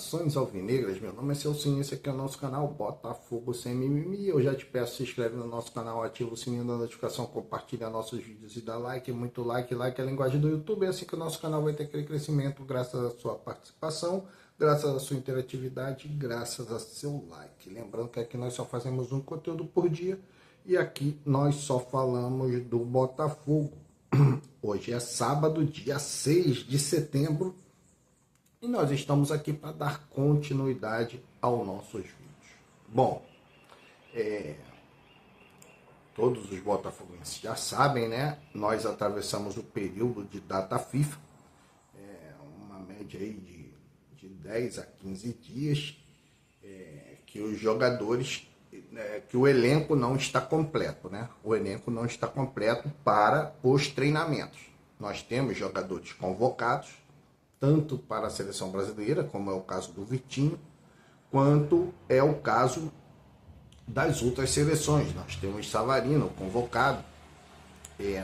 Saudações alvinegras, meu nome é Celcinho, esse aqui é o nosso canal Botafogo Sem Mimimi. Eu já te peço, se inscreve no nosso canal, ativa o sininho da notificação, compartilha nossos vídeos e dá like, muito like, like é a linguagem do YouTube. É assim que o nosso canal vai ter aquele crescimento, graças à sua participação, graças à sua interatividade, graças a seu like. Lembrando que aqui nós só fazemos um conteúdo por dia e aqui nós só falamos do Botafogo. Hoje é sábado, dia 6 de setembro. E nós estamos aqui para dar continuidade aos nossos vídeos. Bom, todos os botafoguenses já sabem, né? Nós atravessamos o período de data FIFA, uma média aí de 10 a 15 dias, que os jogadores, que o elenco não está completo, né? O elenco não está completo para os treinamentos. Nós temos jogadores convocados, tanto para a seleção brasileira, como é o caso do Vitinho, quanto é o caso das outras seleções. Nós temos Savarino convocado,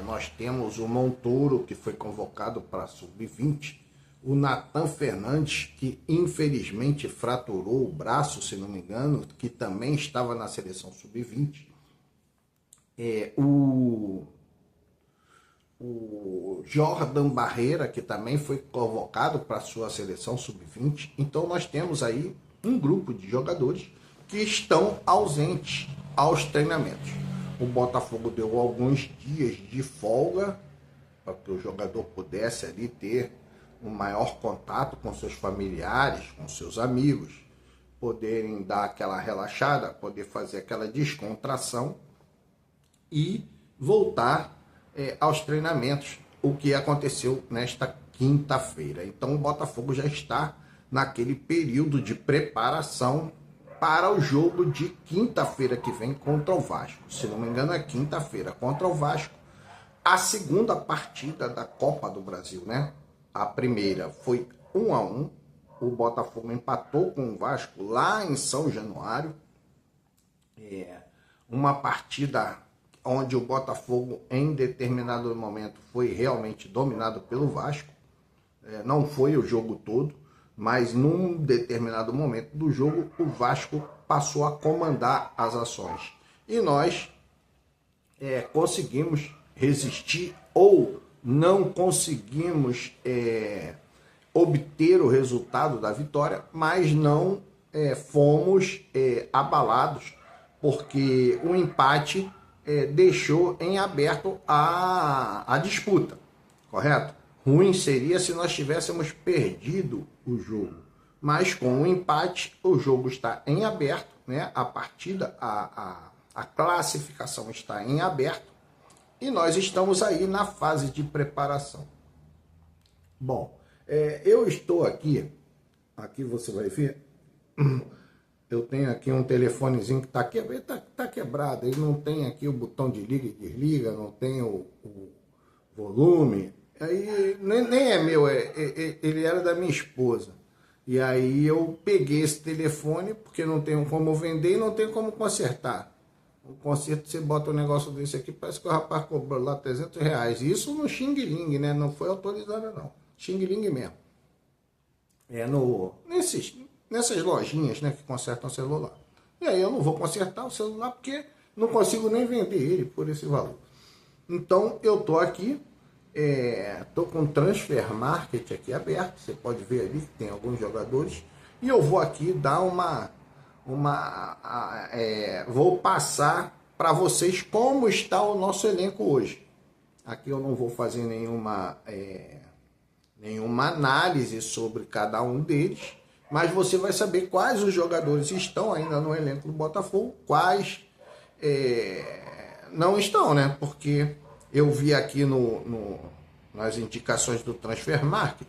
nós temos o Montoro, que foi convocado para a Sub-20, o Nathan Fernandes, que infelizmente fraturou o braço, se não me engano, que também estava na seleção Sub-20, o Jordan Barreira, que também foi convocado para a sua seleção Sub-20. Então nós temos aí um grupo de jogadores que estão ausentes aos treinamentos. O Botafogo deu alguns dias de folga para que o jogador pudesse ali ter um maior contato com seus familiares, com seus amigos, poderem dar aquela relaxada, poder fazer aquela descontração e voltar aos treinamentos, o que aconteceu nesta quinta-feira. Então o Botafogo já está naquele período de preparação para o jogo de quinta-feira que vem contra o Vasco. Se não me engano é quinta-feira contra o Vasco, a segunda partida da Copa do Brasil, né? A primeira foi 1-1, o Botafogo empatou com o Vasco lá em São Januário, uma partida onde o Botafogo, em determinado momento, foi realmente dominado pelo Vasco. Não foi o jogo todo, mas num determinado momento do jogo, o Vasco passou a comandar as ações. E nós conseguimos resistir ou não conseguimos obter o resultado da vitória, mas não fomos abalados, porque o empate deixou em aberto a disputa, correto? Ruim seria se nós tivéssemos perdido o jogo, mas com o empate o jogo está em aberto, né? A partida, a classificação está em aberto e nós estamos aí na fase de preparação. Bom, eu estou aqui você vai ver. Eu tenho aqui um telefonezinho que está quebrado, ele não tem aqui o botão de liga e desliga, não tem o volume, aí nem é meu, ele era da minha esposa. E aí eu peguei esse telefone, porque não tenho como vender e não tenho como consertar. O conserto, você bota um negócio desse aqui, parece que o rapaz cobrou lá R$300. Isso no Xing Ling, né? Não foi autorizado não, Xing Ling mesmo. Nessas lojinhas, né, que consertam celular. E aí eu não vou consertar o celular porque não consigo nem vender ele por esse valor. Então eu tô aqui, tô com o Transfer Market aqui aberto, você pode ver ali que tem alguns jogadores, e eu vou aqui dar vou passar para vocês como está o nosso elenco hoje. Aqui eu não vou fazer nenhuma análise sobre cada um deles, mas você vai saber quais os jogadores estão ainda no elenco do Botafogo, quais não estão, né? Porque eu vi aqui nas indicações do Transfer Market,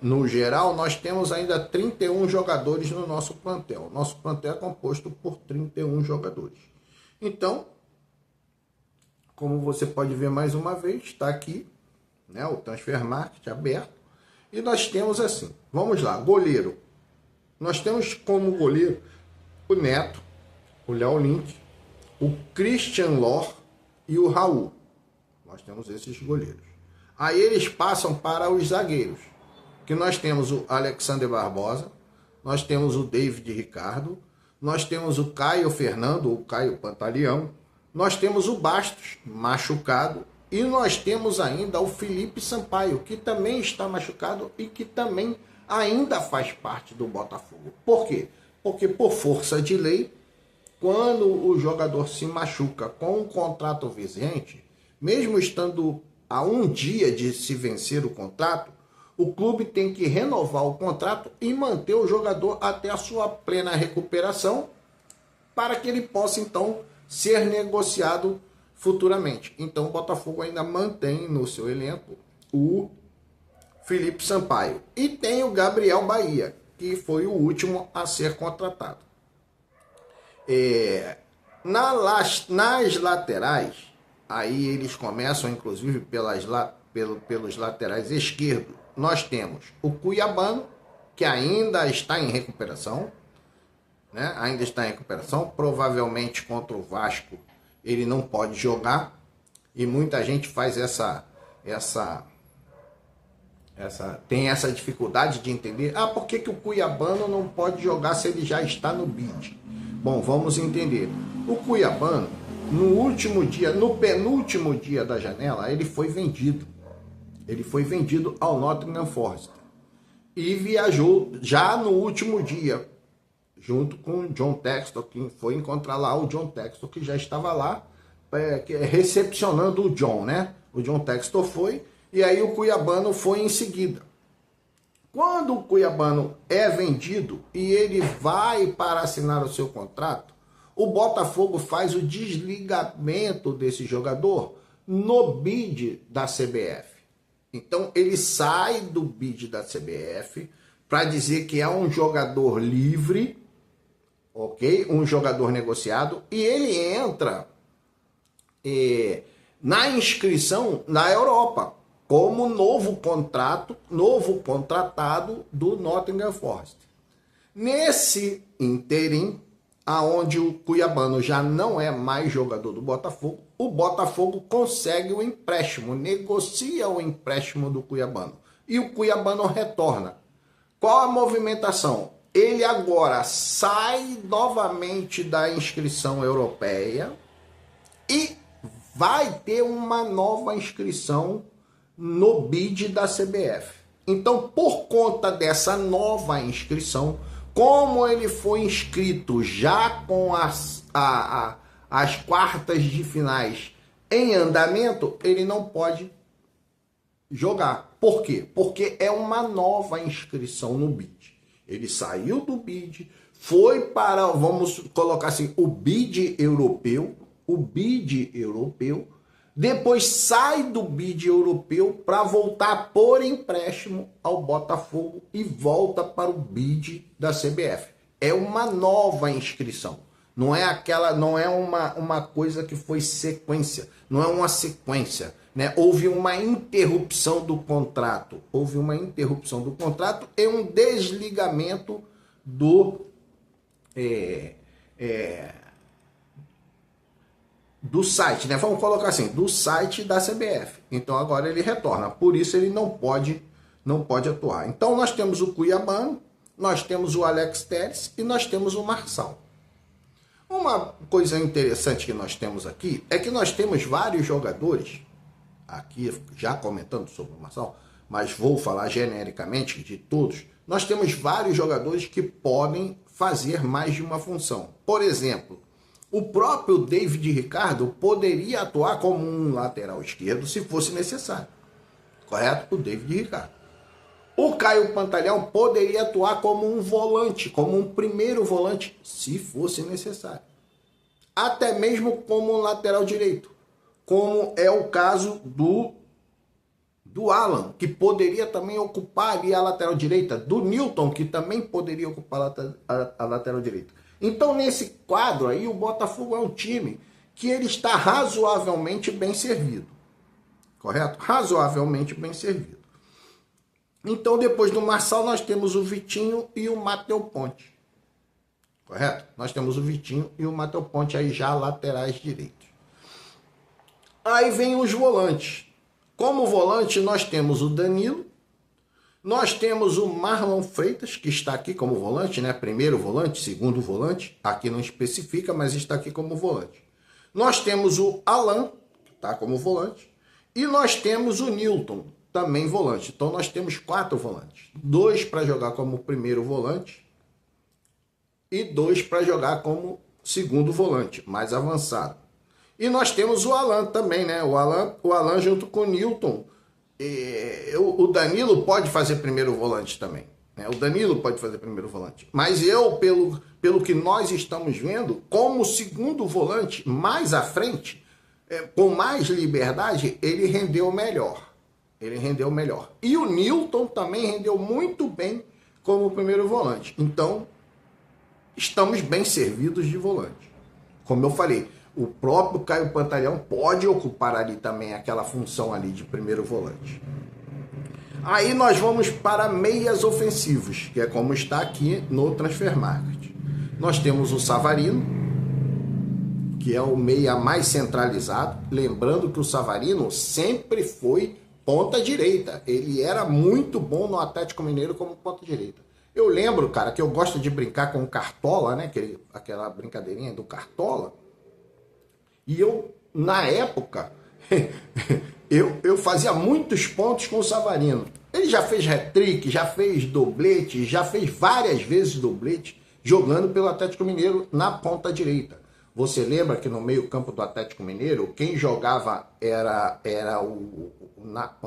no geral, nós temos ainda 31 jogadores no nosso plantel. Nosso plantel é composto por 31 jogadores. Então, como você pode ver mais uma vez, está aqui, né, o Transfer Market aberto. E nós temos assim, vamos lá, goleiro. Nós temos como goleiro o Neto, o Léo Link, o Christian Lor e o Raul. Nós temos esses goleiros. Aí eles passam para os zagueiros, que nós temos o Alexander Barbosa, nós temos o David Ricardo, nós temos o Caio Fernando, o Caio Pantaleão, nós temos o Bastos, machucado, e nós temos ainda o Felipe Sampaio, que também está machucado e que também ainda faz parte do Botafogo. Por quê? Porque por força de lei, quando o jogador se machuca com um contrato vigente, mesmo estando a um dia de se vencer o contrato, o clube tem que renovar o contrato e manter o jogador até a sua plena recuperação, para que ele possa então ser negociado futuramente. Então o Botafogo ainda mantém no seu elenco o Felipe Sampaio. E tem o Gabriel Bahia, que foi o último a ser contratado. Nas laterais, aí eles começam inclusive pelos laterais esquerdos. Nós temos o Cuiabano, que ainda está em recuperação, né? Ainda está em recuperação, provavelmente contra o Vasco ele não pode jogar, e muita gente faz tem essa dificuldade de entender, por que o Cuiabano não pode jogar se ele já está no bid? Bom, vamos entender. O Cuiabano, no penúltimo dia da janela, ele foi vendido. Ele foi vendido ao Nottingham Forest e viajou já no último dia, junto com o John Textor, que foi encontrar lá o John Textor, que já estava lá recepcionando o John, né? O John Textor foi, e aí o Cuiabano foi em seguida. Quando o Cuiabano é vendido e ele vai para assinar o seu contrato, o Botafogo faz o desligamento desse jogador no bid da CBF. Então ele sai do bid da CBF para dizer que é um jogador livre, ok? Um jogador negociado, e ele entra na inscrição na Europa como novo contratado do Nottingham Forest. Nesse interim, aonde o Cuiabano já não é mais jogador do Botafogo, o Botafogo consegue o empréstimo, negocia o empréstimo do Cuiabano, e o Cuiabano retorna. Qual a movimentação? Ele agora sai novamente da inscrição europeia e vai ter uma nova inscrição no bid da CBF. Então, por conta dessa nova inscrição, como ele foi inscrito já com as quartas de finais em andamento, ele não pode jogar. Por quê? Porque é uma nova inscrição no bid. Ele saiu do bid, foi para, vamos colocar assim, o bid europeu, depois sai do bid europeu para voltar por empréstimo ao Botafogo e volta para o bid da CBF. É uma nova inscrição. Não é uma coisa que foi sequência, não é uma sequência, né? Houve uma interrupção do contrato, e um desligamento do site, né? Vamos colocar assim, do site da CBF. Então agora ele retorna, por isso ele não pode atuar. Então nós temos o Cuiabano, nós temos o Alex Telles e nós temos o Marçal. Uma coisa interessante que nós temos aqui é que nós temos vários jogadores, aqui já comentando sobre o Marçal, mas vou falar genericamente de todos. Nós temos vários jogadores que podem fazer mais de uma função. Por exemplo, o próprio David Ricardo poderia atuar como um lateral esquerdo se fosse necessário. Correto? O David Ricardo. O Caio Pantaleão poderia atuar como um volante, como um primeiro volante, se fosse necessário. Até mesmo como um lateral direito, como é o caso do Alan, que poderia também ocupar ali a lateral direita, do Newton, que também poderia ocupar a lateral direita. Então, nesse quadro aí, o Botafogo é um time que ele está razoavelmente bem servido. Correto? Razoavelmente bem servido. Então, depois do Marçal, nós temos o Vitinho e o Matheus Ponte. Correto? Nós temos o Vitinho e o Matheus Ponte aí já laterais direitos. Aí vem os volantes. Como volante, nós temos o Danilo, Nós temos o Marlon Freitas, que está aqui como volante, né? Primeiro volante, segundo volante. Aqui não especifica, mas está aqui como volante. Nós temos o Alan, que está como volante. E nós temos o Newton, também volante. Então nós temos 4 volantes. 2 para jogar como primeiro volante e 2 para jogar como segundo volante, mais avançado. E nós temos o Alan também, né? O Alan junto com o Newton. O Danilo pode fazer primeiro volante também, né? O Danilo pode fazer primeiro volante. Mas eu, pelo que nós estamos vendo, como segundo volante, mais à frente, com mais liberdade, ele rendeu melhor. Ele rendeu melhor. E o Newton também rendeu muito bem como primeiro volante. Então, estamos bem servidos de volante. Como eu falei, o próprio Caio Pantalhão pode ocupar ali também aquela função ali de primeiro volante. Aí nós vamos para meias ofensivos, que é como está aqui no Transfermarkt. Nós temos o Savarino, que é o meia mais centralizado. Lembrando que o Savarino sempre foi ponta direita. Ele era muito bom no Atlético Mineiro como ponta direita. Eu lembro, cara, que eu gosto de brincar com o Cartola, né? Aquela brincadeirinha do Cartola. E eu, na época, eu fazia muitos pontos com o Savarino. Ele já fez hat-trick, já fez doblete, já fez várias vezes doblete, jogando pelo Atlético Mineiro na ponta direita. Você lembra que no meio-campo do Atlético Mineiro, quem jogava era o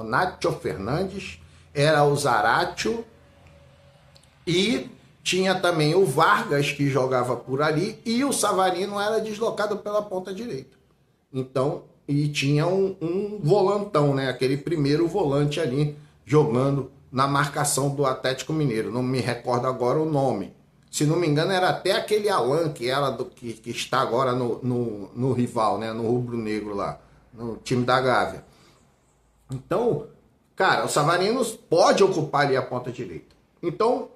Nacho Fernandes, era o Zaratio e tinha também o Vargas, que jogava por ali, e o Savarino era deslocado pela ponta direita. Então, e tinha um volantão, né? Aquele primeiro volante ali, jogando na marcação do Atlético Mineiro. Não me recordo agora o nome. Se não me engano, era até aquele Alan, que era que está agora no rival, né? No rubro-negro lá, no time da Gávea. Então, cara, o Savarino pode ocupar ali a ponta direita. Então,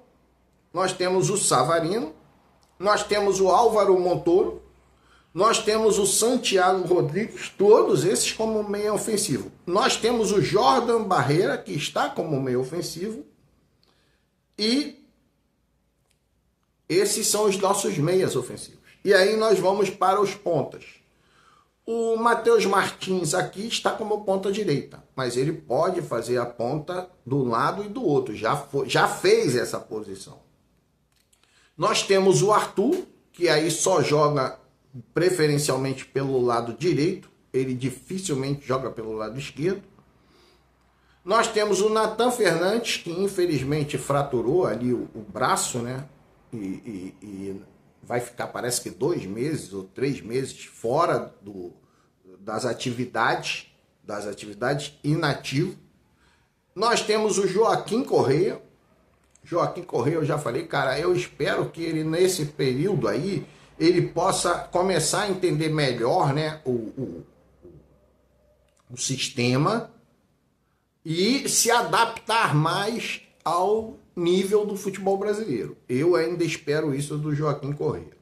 nós temos o Savarino, nós temos o Álvaro Montoro, nós temos o Santiago Rodrigues, todos esses como meio ofensivo. Nós temos o Jordan Barreira, que está como meio ofensivo. E esses são os nossos meias ofensivos. E aí nós vamos para os pontas. O Matheus Martins aqui está como ponta direita, mas ele pode fazer a ponta do lado e do outro. Já fez essa posição. Nós temos o Arthur, que aí só joga preferencialmente pelo lado direito. Ele dificilmente joga pelo lado esquerdo. Nós temos o Nathan Fernandes, que infelizmente fraturou ali o braço, né? E vai ficar, parece que 2 meses ou 3 meses fora das atividades inativo. Nós temos o Joaquim Correia. Joaquim Correia, eu já falei, cara, eu espero que ele, nesse período aí, ele possa começar a entender melhor, né, o sistema e se adaptar mais ao nível do futebol brasileiro. Eu ainda espero isso do Joaquim Correia.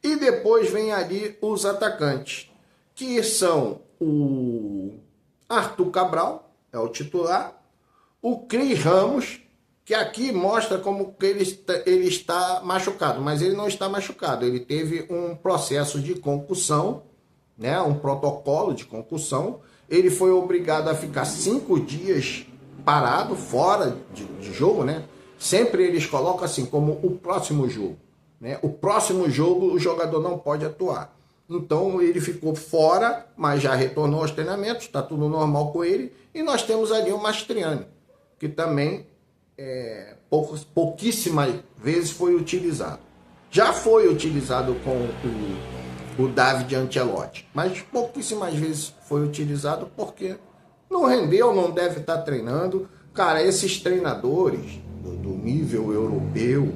E depois vem ali os atacantes, que são o Arthur Cabral, é o titular, o Cris Ramos, que aqui mostra como que ele está machucado, mas ele não está machucado. Ele teve um processo de concussão, né, um protocolo de concussão. Ele foi obrigado a ficar 5 dias parado, fora de jogo, né? Sempre eles colocam assim, como o próximo jogo, né? O próximo jogo o jogador não pode atuar. Então ele ficou fora, mas já retornou aos treinamentos, está tudo normal com ele. E nós temos ali o Mastriani, que também pouquíssimas vezes foi utilizado. Já foi utilizado com o David Ancelotti, mas pouquíssimas vezes foi utilizado porque não rendeu, não deve estar treinando. Cara, esses treinadores do nível europeu,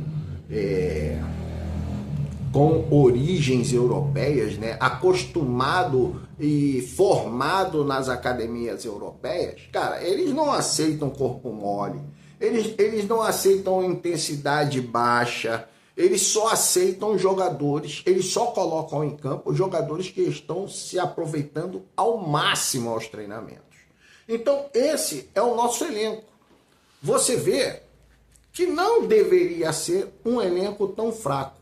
com origens europeias, né, acostumado e formado nas academias europeias, cara, eles não aceitam corpo mole, eles não aceitam intensidade baixa, eles só aceitam jogadores, eles só colocam em campo jogadores que estão se aproveitando ao máximo aos treinamentos. Então esse é o nosso elenco. você vê que não deveria ser um elenco tão fraco.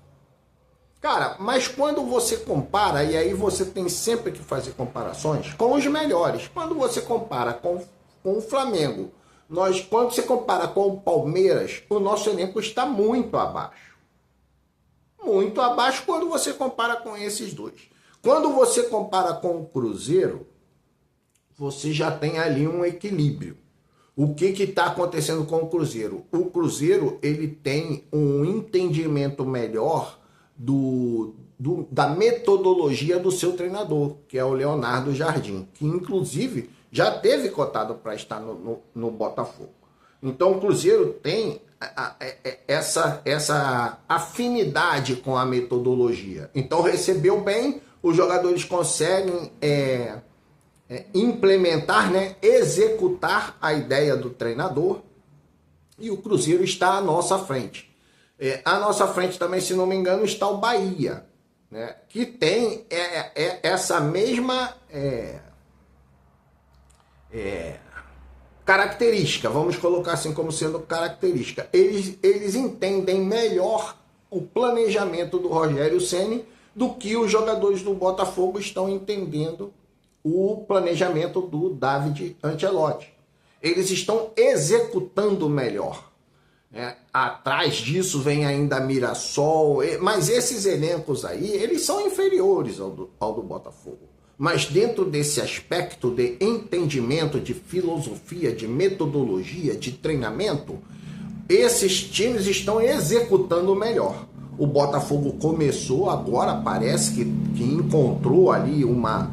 Cara, mas quando você compara, e aí você tem sempre que fazer comparações com os melhores. Quando você compara com o Flamengo, quando você compara com o Palmeiras, o nosso elenco está muito abaixo. Muito abaixo quando você compara com esses dois. Quando você compara com o Cruzeiro, você já tem ali um equilíbrio. O que está acontecendo com o Cruzeiro? O Cruzeiro ele tem um entendimento melhor da metodologia do seu treinador, que é o Leonardo Jardim, que inclusive já teve cotado para estar no Botafogo. Então o Cruzeiro tem essa afinidade com a metodologia. Então recebeu bem, os jogadores conseguem implementar, né, executar a ideia do treinador, e o Cruzeiro está à nossa frente. À nossa frente também, se não me engano, está o Bahia, né, que tem essa mesma característica, vamos colocar assim como sendo característica. Eles entendem melhor o planejamento do Rogério Ceni do que os jogadores do Botafogo estão entendendo o planejamento do David Ancelotti. Eles estão executando melhor. Atrás disso vem ainda Mirassol, mas esses elencos aí, eles são inferiores ao do Botafogo. Mas dentro desse aspecto de entendimento, de filosofia, de metodologia, de treinamento, esses times estão executando melhor. O Botafogo começou agora, parece que encontrou ali uma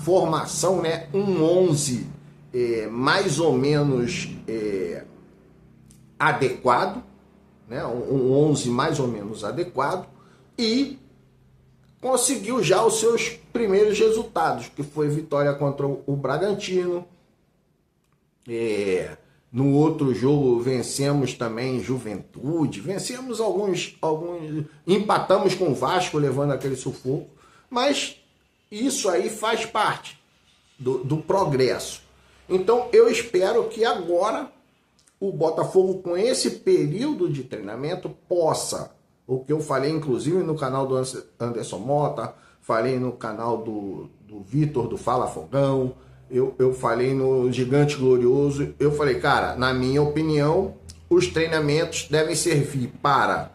formação, né? Um 11 mais ou menos adequado, né? Um 11 mais ou menos adequado, e conseguiu já os seus primeiros resultados, que foi vitória contra o Bragantino. No outro jogo vencemos também Juventude, vencemos alguns, empatamos com o Vasco levando aquele sufoco, mas isso aí faz parte do progresso. Então eu espero que agora o Botafogo, com esse período de treinamento, possa, o que eu falei inclusive no canal do Anderson Mota, falei no canal do Vitor do Fala Fogão, eu falei no Gigante Glorioso, eu falei, cara, na minha opinião, os treinamentos devem servir para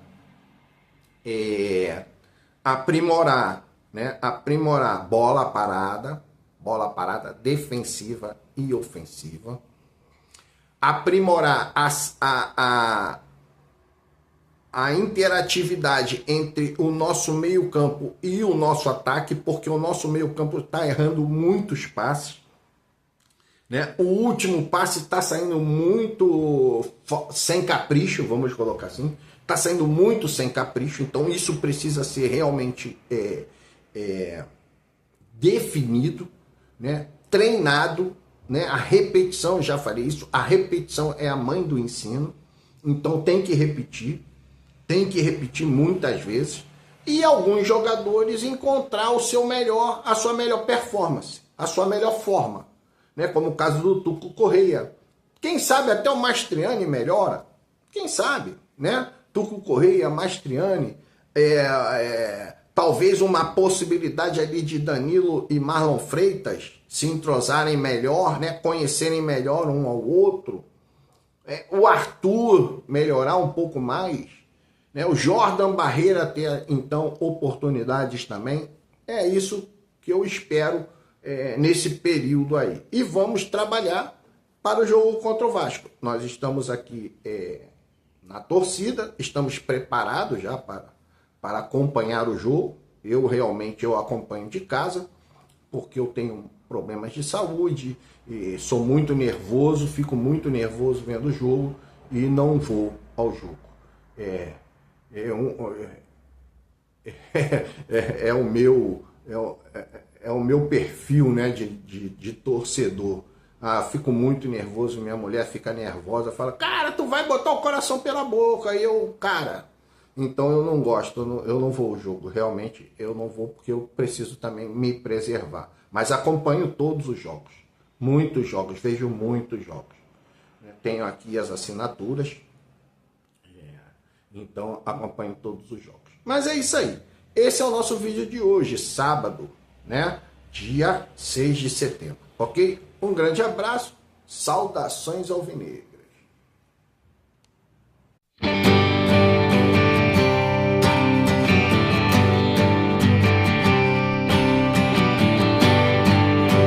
aprimorar, né? Aprimorar bola parada defensiva e ofensiva, aprimorar a interatividade entre o nosso meio-campo e o nosso ataque, porque o nosso meio-campo está errando muitos passes, né? O último passe está saindo muito sem capricho, vamos colocar assim, está saindo muito sem capricho, então isso precisa ser realmente definido, né? Treinado, né? A repetição, já falei isso, a repetição é a mãe do ensino, então tem que repetir muitas vezes, e alguns jogadores encontrar a sua melhor performance, a sua melhor forma, né? Como o caso do Tuco Correia. Quem sabe até o Mastriani melhora, quem sabe, né? Tuco Correia, Mastriani, talvez uma possibilidade ali de Danilo e Marlon Freitas se entrosarem melhor, né? Conhecerem melhor um ao outro, o Arthur melhorar um pouco mais, né? O Jordan Barreira ter, então, oportunidades também. É isso que eu espero nesse período aí. E vamos trabalhar para o jogo contra o Vasco. Nós estamos aqui na torcida, estamos preparados já para acompanhar o jogo. Eu acompanho de casa, porque eu tenho problemas de saúde, e sou muito nervoso, fico muito nervoso vendo o jogo e não vou ao jogo. É o meu perfil, né, de torcedor. Fico muito nervoso, minha mulher fica nervosa, fala, cara, tu vai botar o coração pela boca. Aí então eu não gosto, eu não vou ao jogo, realmente eu não vou, porque eu preciso também me preservar. Mas acompanho todos os jogos, muitos jogos, vejo muitos jogos. Tenho aqui as assinaturas. Então acompanho todos os jogos. Mas é isso aí. Esse é o nosso vídeo de hoje, sábado, né? Dia 6 de setembro. Ok? Um grande abraço. Saudações alvinegras.